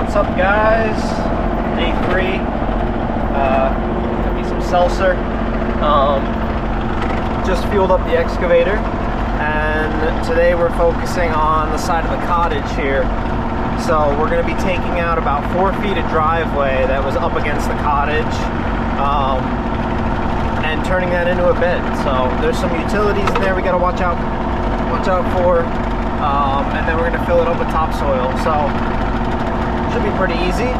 What's up, guys? Day 3. Got me some seltzer. Just fueled up the excavator, and today we're focusing on the side of the cottage here. So we're going to be taking out about 4 feet of driveway that was up against the cottage, and turning that into a bed. So there's some utilities in there we got to watch out for, and then we're going to fill it up with topsoil. So should be pretty easy.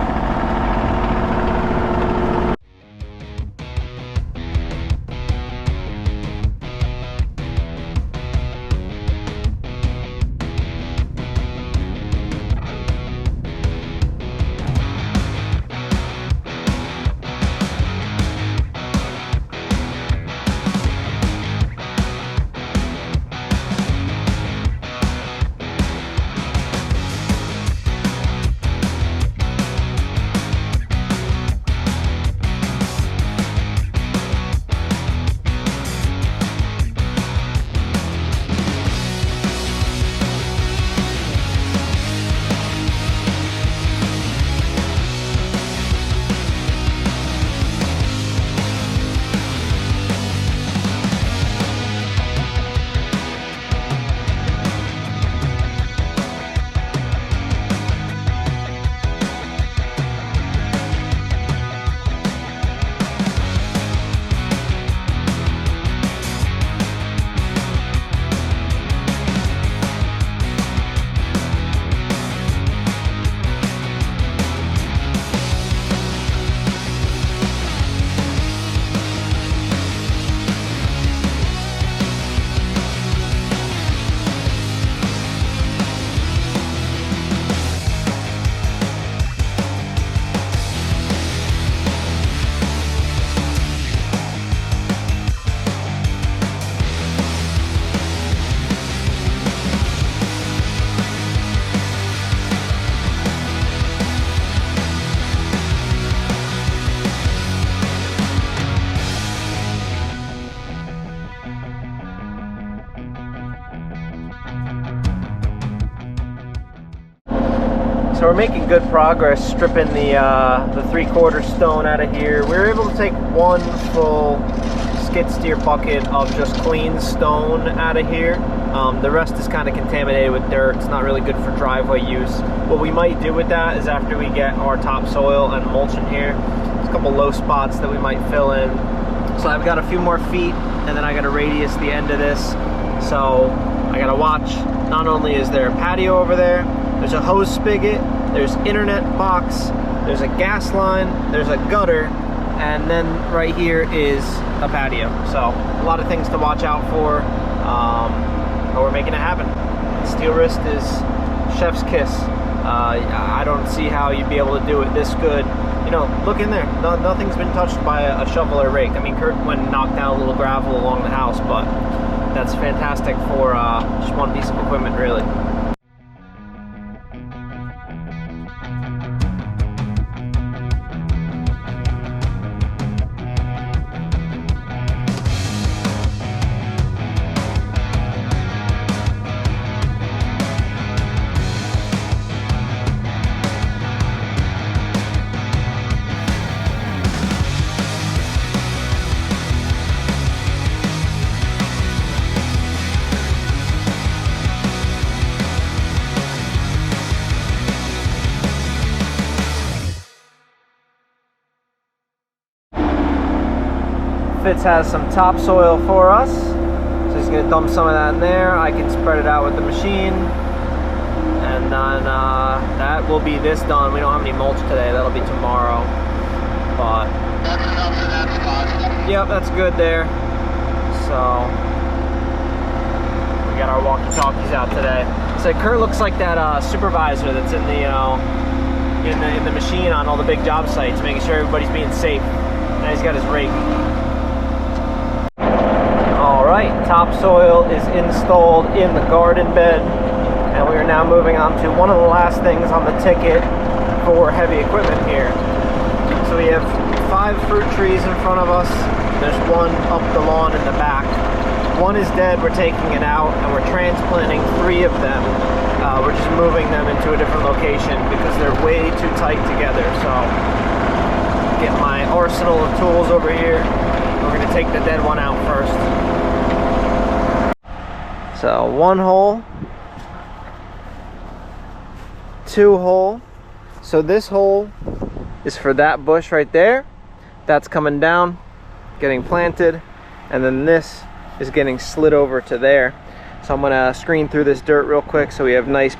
So we're making good progress stripping the 3/4 stone out of here. We were able to take one full skid steer bucket of just clean stone out of here. The rest is kind of contaminated with dirt. It's not really good for driveway use. What we might do with that is, after we get our topsoil and mulch in here, there's a couple low spots that we might fill in. So I've got a few more feet, and then I got to radius the end of this. So I got to watch. Not only is there a patio over there, there's a hose spigot, there's internet box, there's a gas line, there's a gutter, and then right here is a patio. So a lot of things to watch out for, but we're making it happen. Steelwrist is chef's kiss. I don't see how you'd be able to do it this good. You know, look in there. Nothing's been touched by a shovel or rake. I mean, Kurt went and knocked down a little gravel along the house, but that's fantastic for just one piece of equipment, really. Fitz has some topsoil for us, so he's going to dump some of that in there. I can spread it out with the machine, and then that will be this done. We don't have any mulch today, that'll be tomorrow, but that's enough for that spot. Yep, that's good there. So we got our walkie-talkies out today. So Kurt looks like that supervisor that's in the in the machine on all the big job sites, making sure everybody's being safe. Now he's got his rake. Alright, topsoil is installed in the garden bed, and we are now moving on to one of the last things on the ticket for heavy equipment here. So we have 5 fruit trees in front of us. There's one up the lawn in the back. One is dead, we're taking it out, and we're transplanting 3 of them We're just moving them into a different location because they're way too tight together. So get my arsenal of tools over here. We're gonna take the dead one out first. So 1 hole, 2 hole. So this hole is for that bush right there. That's coming down, getting planted, and then this is getting slid over to there. So I'm gonna screen through this dirt real quick so we have nice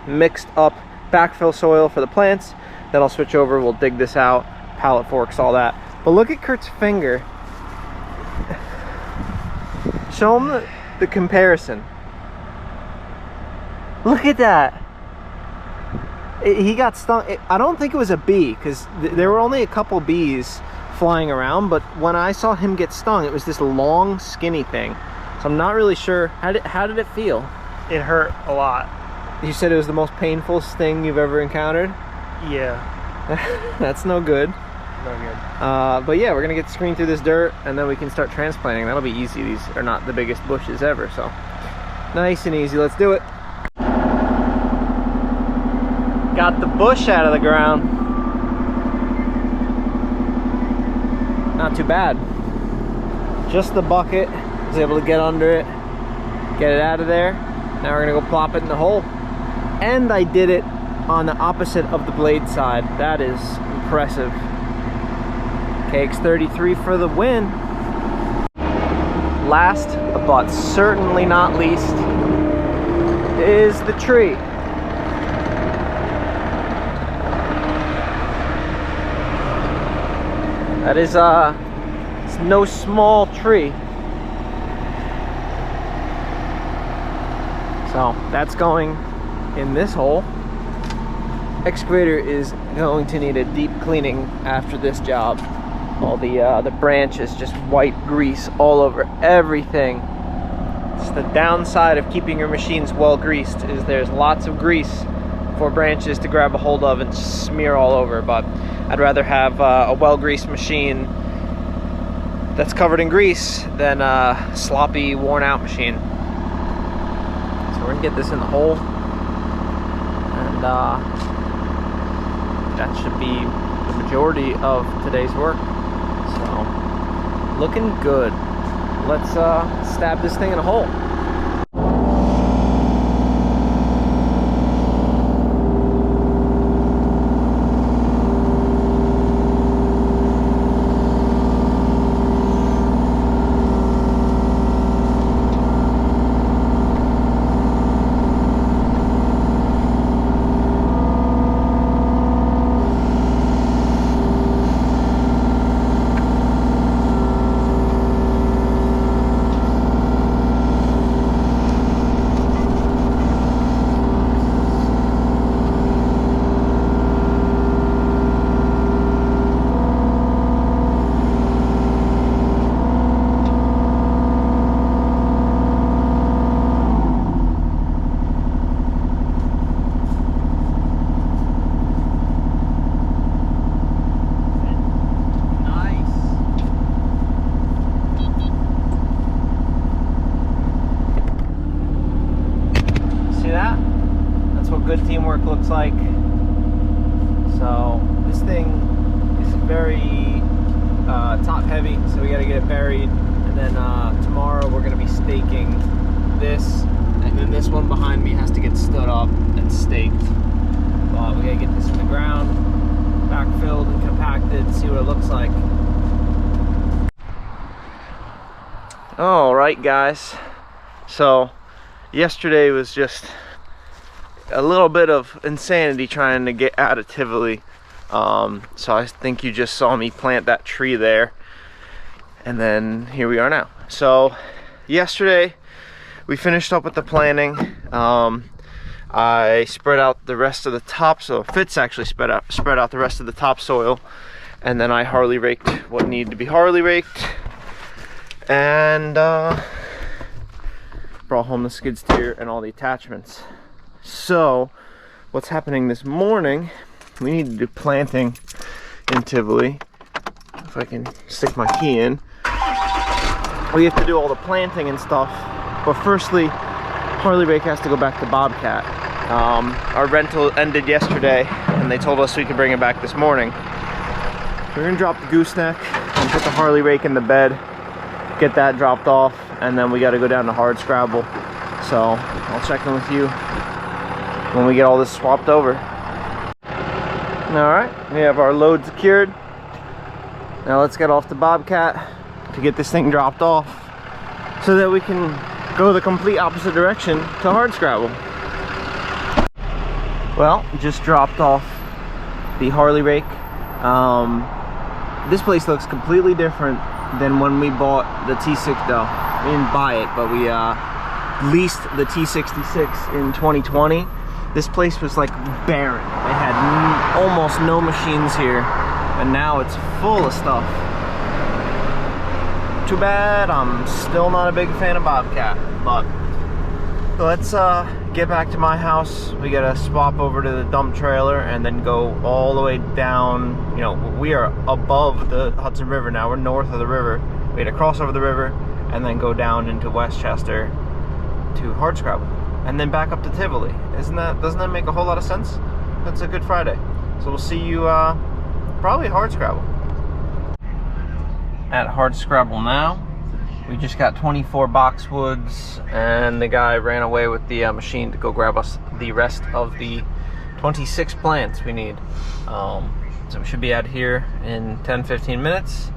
mixed up backfill soil for the plants. Then I'll switch over, we'll dig this out, pallet forks, all that. But look at Kurt's finger. Show him the comparison. Look at that. He got stung. I don't think it was a bee because there were only a couple bees flying around, but when I saw him get stung, it was this long skinny thing. So I'm not really sure. How did it feel? It hurt a lot. You said it was the most painful sting you've ever encountered? Yeah. That's no good. No good. But yeah, we're gonna get screened through this dirt and then we can start transplanting. That'll be easy. These are not the biggest bushes ever, so nice and easy. Let's do it. Got the bush out of the ground. Not too bad. Just the bucket. Was able to get under it, get it out of there. Now we're gonna go plop it in the hole. And I did it on the opposite of the blade side. That is impressive. KX33 for the win. Last, but certainly not least, is the tree. That is it's no small tree. So that's going in this hole. Excavator is going to need a deep cleaning after this job. All the branches, just white grease all over everything. It's the downside of keeping your machines well greased, is there's lots of grease for branches to grab a hold of and smear all over. But I'd rather have a well-greased machine that's covered in grease than a sloppy, worn-out machine. So we're gonna get this in the hole, and that should be the majority of today's work. So, looking good. Let's stab this thing in a hole. Good teamwork looks like. So this thing is very top heavy, so we got to get it buried, and then tomorrow we're going to be staking this, and then this one behind me has to get stood up and staked. But we got to get this in the ground, backfilled and compacted, see what it looks like. All right, guys, so yesterday was just a little bit of insanity trying to get out of Tivoli. So I think you just saw me plant that tree there, and then here we are now. So yesterday we finished up with the planting. I spread out the rest of the topsoil. Fitz actually spread out the rest of the topsoil, and then I Harley raked what needed to be Harley raked, and brought home the skid steer and all the attachments. So what's happening this morning, we need to do planting in Tivoli. If I can stick my key in. We have to do all the planting and stuff, but firstly Harley rake has to go back to Bobcat. Our rental ended yesterday, and they told us we could bring it back this morning. We're gonna drop the gooseneck and put the Harley rake in the bed, get that dropped off, and then we got to go down to hard scrabble. So I'll check in with you when we get all this swapped over. All right, we have our load secured. Now let's get off the Bobcat to get this thing dropped off so that we can go the complete opposite direction to hard scrabble. Well, just dropped off the Harley rake. This place looks completely different than when we bought the T6. No, we didn't buy it, but we leased the T66 in 2020. This place was like barren. They had almost no machines here, and now it's full of stuff. Too bad I'm still not a big fan of Bobcat, but let's get back to my house. We gotta swap over to the dump trailer and then go all the way down. You know, we are above the Hudson River now. We're north of the river. We gotta cross over the river and then go down into Westchester to hardscrabble and then back up to Tivoli. Doesn't that make a whole lot of sense? That's a Good Friday. So we'll see you probably at hardscrabble. At hardscrabble now. We just got 24 boxwoods, and the guy ran away with the machine to go grab us the rest of the 26 plants we need. So we should be out here in 10-15 minutes,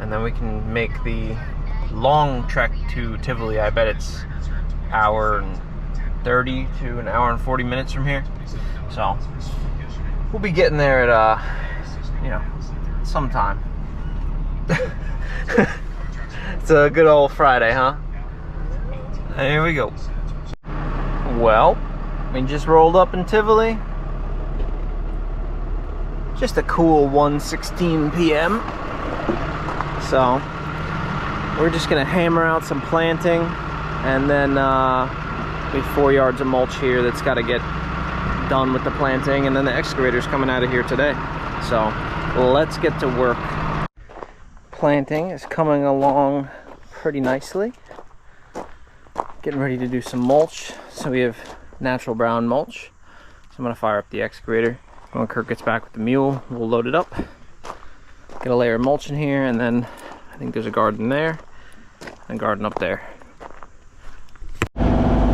and then we can make the long trek to Tivoli. I bet it's an hour and 30 to an hour and 40 minutes from here. So we'll be getting there at you know, sometime. It's a good old Friday, huh? Here we go. Well, we just rolled up in Tivoli. Just a cool 1:16 p.m. So we're just gonna hammer out some planting, and then we have 4 yards of mulch here that's got to get done with the planting, and then the excavator's coming out of here today. So let's get to work. Planting is coming along pretty nicely. Getting ready to do some mulch. So we have natural brown mulch. So I'm gonna fire up the excavator. When Kurt gets back with the mule, we'll load it up. Get a layer of mulch in here, and then I think there's a garden there and a garden up there.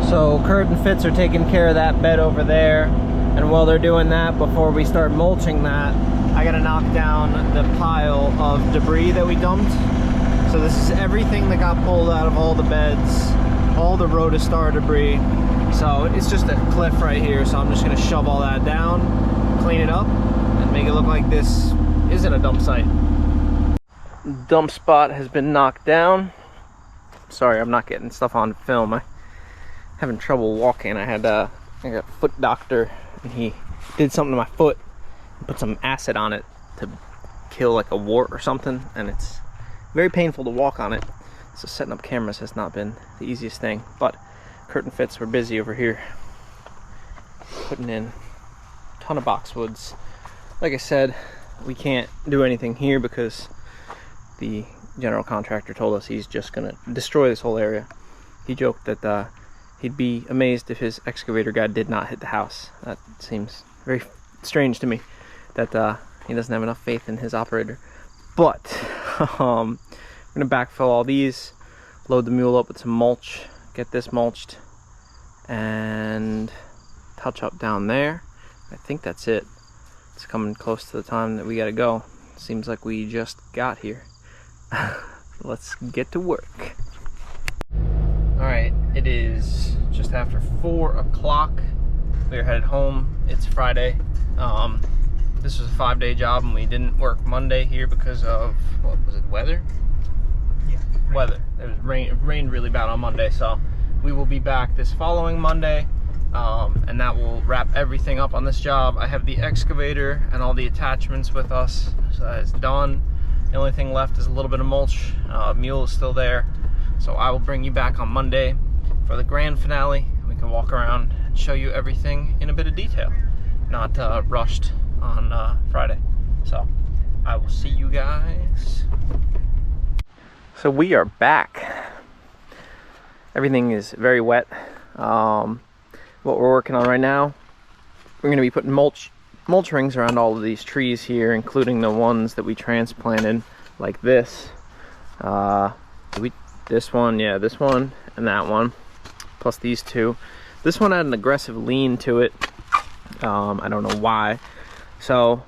So Kurt and Fitz are taking care of that bed over there, and while they're doing that, before we start mulching that, I gotta knock down the pile of debris that we dumped. So this is everything that got pulled out of all the beds, all the rotostar debris. So it's just a cliff right here, so I'm just gonna shove all that down, clean it up, and make it look like this isn't a dump site. Dump spot has been knocked down. Sorry, I'm not getting stuff on film. I'm having trouble walking. I got a foot doctor, and he did something to my foot. Put some acid on it to kill like a wart or something, and it's very painful to walk on it. So setting up cameras has not been the easiest thing, but Kurt and Fitz were busy over here putting in a ton of boxwoods. Like I said, we can't do anything here because the general contractor told us he's just gonna destroy this whole area. He joked that he'd be amazed if his excavator guy did not hit the house. That seems very strange to me, that he doesn't have enough faith in his operator. But we're gonna backfill all these, load the mule up with some mulch, get this mulched, and touch up down there. I think that's it. It's coming close to the time that we gotta go. Seems like we just got here. Let's get to work. Alright, it is just after 4 o'clock. We're headed home. It's Friday. This was a 5-day job, and we didn't work Monday here because of, what was it, weather? Yeah. Weather. It rained really bad on Monday, so we will be back this following Monday, and that will wrap everything up on this job. I have the excavator and all the attachments with us, so that is done. The only thing left is a little bit of mulch. Mule is still there, so I will bring you back on Monday for the grand finale. We can walk around and show you everything in a bit of detail, not rushed on Friday. So I will see you guys. So we are back. Everything is very wet. what we're working on right now. We're going to be putting mulch rings around all of these trees here, including the ones that we transplanted, like this. This one, yeah, this one and that one, plus these two. This one had an aggressive lean to it. I don't know why. So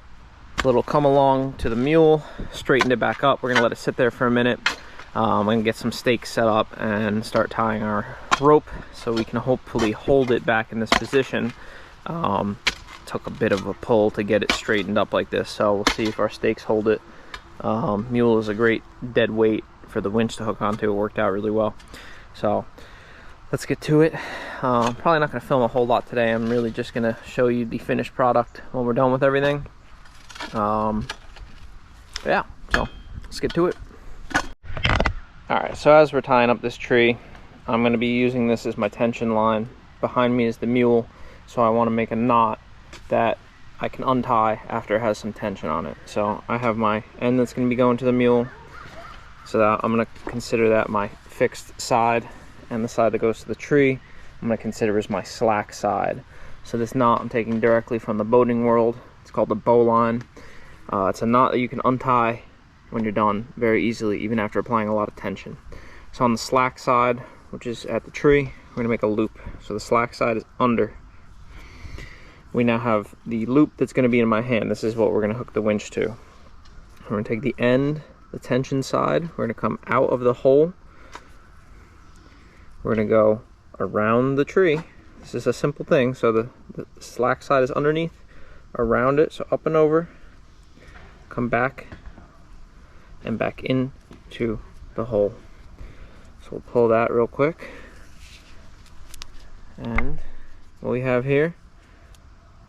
it'll come along to the mule, straighten it back up. We're gonna let it sit there for a minute. I'm gonna get some stakes set up and start tying our rope so we can hopefully hold it back in this position. Took a bit of a pull to get it straightened up like this, so we'll see if our stakes hold it. Mule is a great dead weight for the winch to hook onto. It worked out really well. So let's get to it. Probably not gonna film a whole lot today. I'm really just gonna show you the finished product when we're done with everything. Yeah, so let's get to it. Alright, so as we're tying up this tree, I'm going to be using this as my tension line. Behind me is the mule, so I want to make a knot that I can untie after it has some tension on it. So I have my end that's going to be going to the mule, so that I'm going to consider that my fixed side, and the side that goes to the tree I'm going to consider as my slack side. So this knot I'm taking directly from the boating world. It's called the bow line. It's a knot that you can untie when you're done very easily, even after applying a lot of tension. So on the slack side, which is at the tree, we're going to make a loop. So the slack side is under. We now have the loop that's going to be in my hand. This is what we're going to hook the winch to. We're going to take the end, the tension side, we're going to come out of the hole. We're going to go around the tree. This is a simple thing. So the slack side is underneath, around it, so up and over, come back and back into the hole. So we'll pull that real quick, and what we have here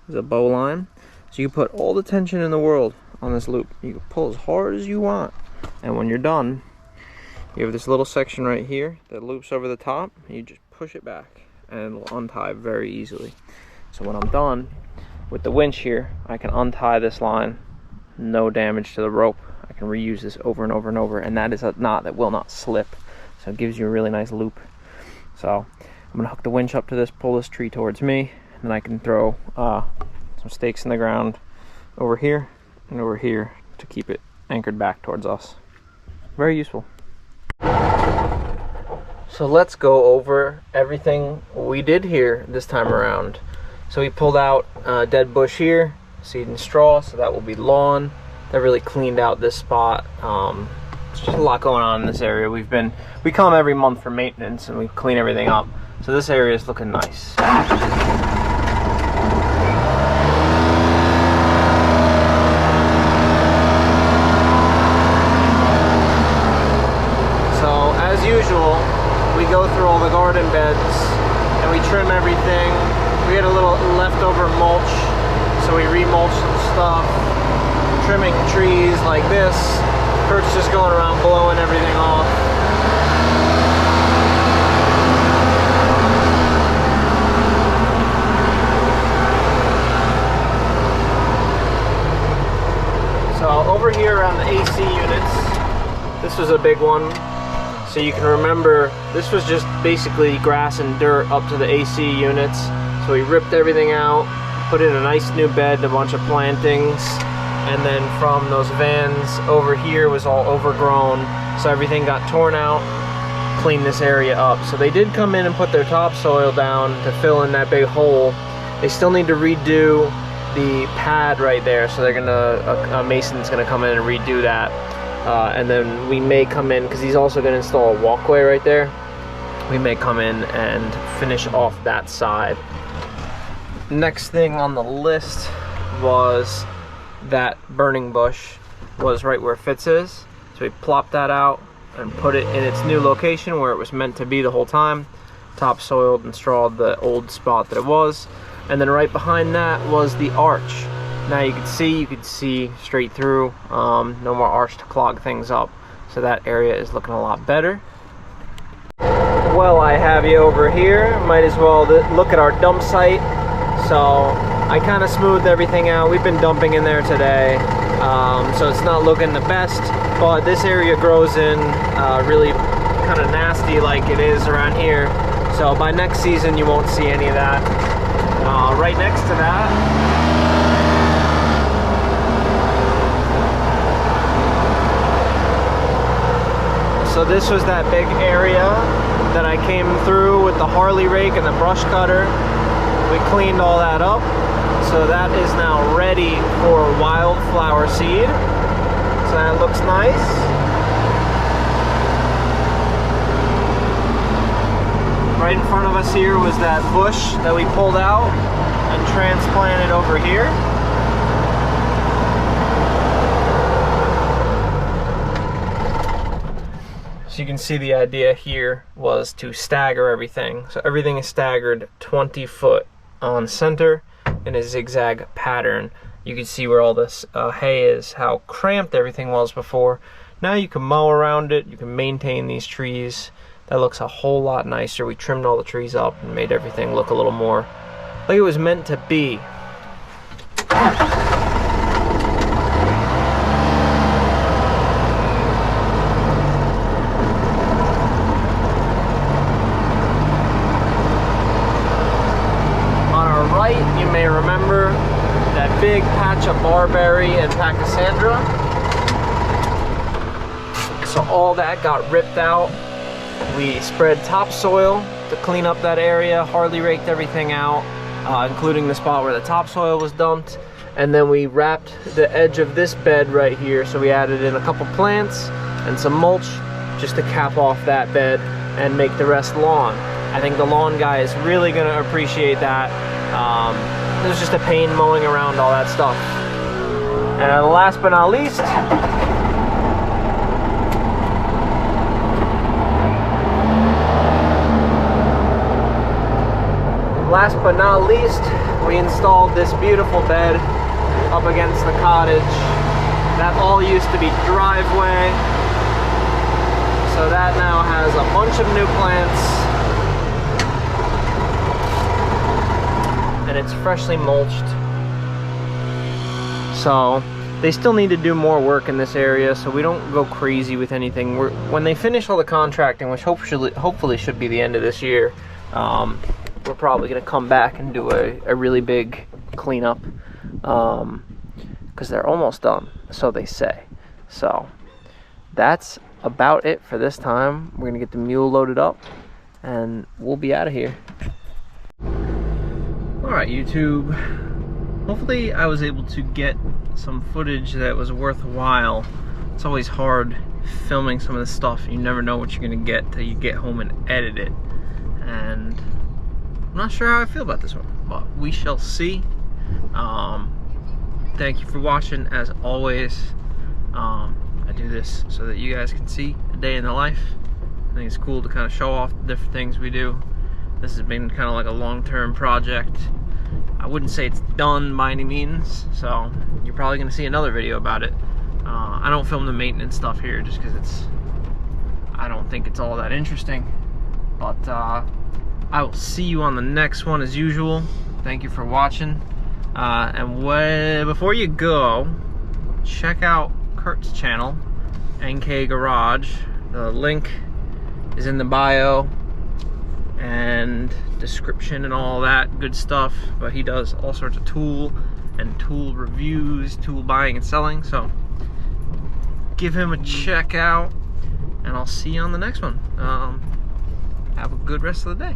is a bow line. So you put all the tension in the world on this loop. You can pull as hard as you want, and when you're done, you have this little section right here that loops over the top, and you just push it back and it'll untie very easily. So when I'm done with the winch here, I can untie this line, no damage to the rope. I can reuse this over and over and over, and that is a knot that will not slip. So it gives you a really nice loop. So I'm gonna hook the winch up to this, pull this tree towards me, and then I can throw some stakes in the ground over here and over here to keep it anchored back towards us. Very useful. So let's go over everything we did here this time around. So we pulled out a dead bush here, seed and straw, so that will be lawn. That really cleaned out this spot. There's just a lot going on in this area. We come every month for maintenance and we clean everything up. So this area is looking nice. So as usual, we go through all the garden beds and we trim everything. We had a little leftover mulch, so we remulched some stuff. Trimming trees like this. Kurt's just going around blowing everything off. So over here around the AC units, this was a big one. So you can remember, this was just basically grass and dirt up to the AC units. So we ripped everything out, put in a nice new bed, a bunch of plantings. And then from those vans over here was all overgrown, so everything got torn out, cleaned this area up. So they did come in and put their topsoil down to fill in that big hole. They still need to redo the pad right there, so they're gonna, a mason's gonna come in and redo that. And then we may come in, because he's also gonna install a walkway right there. We may come in and finish off that side. Next thing on the list was that burning bush was right where Fitz is. So we plopped that out and put it in its new location where it was meant to be the whole time. Topsoiled and strawed the old spot that it was. And then right behind that was the arch. Now you could see straight through. No more arch to clog things up. So that area is looking a lot better. Well, I have you over here. Might as well look at our dump site. So I kind of smoothed everything out. We've been dumping in there today, so it's not looking the best, but this area grows in really kind of nasty like it is around here. So by next season you won't see any of that. Right next to that, so this was that big area that I came through with the Harley rake and the brush cutter. We cleaned all that up, so that is now ready for wildflower seed. So that looks nice. Right in front of us here was that bush that we pulled out and transplanted over here. So you can see the idea here was to stagger everything. So everything is staggered 20 foot on center in a zigzag pattern. You can see where all this hay is, how cramped everything was before. Now you can mow around it, you can maintain these trees. That looks a whole lot nicer. We trimmed all the trees up and made everything look a little more like it was meant to be. On our right, you may remember that big patch of barberry and pachysandra. So all that got ripped out. We spread topsoil to clean up that area, Harley raked everything out, including the spot where the topsoil was dumped. And then we wrapped the edge of this bed right here. So we added in a couple plants and some mulch just to cap off that bed and make the rest lawn. I think the lawn guy is really gonna appreciate that. It was just a pain mowing around all that stuff. And last but not least, we installed this beautiful bed up against the cottage. That all used to be driveway. So that now has a bunch of new plants. And it's freshly mulched. So they still need to do more work in this area, so we don't go crazy with anything. When they finish all the contracting, which hopefully should be the end of this year, we're probably going to come back and do a really big cleanup, because they're almost done, so they say. So that's about it for this time. We're going to get the mule loaded up and we'll be out of here. Alright, YouTube, hopefully I was able to get some footage that was worthwhile. It's always hard filming some of this stuff. You never know what you're going to get till you get home and edit it. And I'm not sure how I feel about this one, but we shall see. Thank you for watching, as always. I do this so that you guys can see a day in the life. I think it's cool to kind of show off the different things we do. This has been kind of like a long-term project. I wouldn't say it's done by any means, so you're probably going to see another video about it. I don't film the maintenance stuff here just because I don't think it's all that interesting. But I will see you on the next one as usual. Thank you for watching. And before you go, check out Kurt's channel, NK Garage. The link is in the bio and description and all that good stuff. But he does all sorts of tool reviews, tool buying and selling. So give him a check out, and I'll see you on the next one. Have a good rest of the day.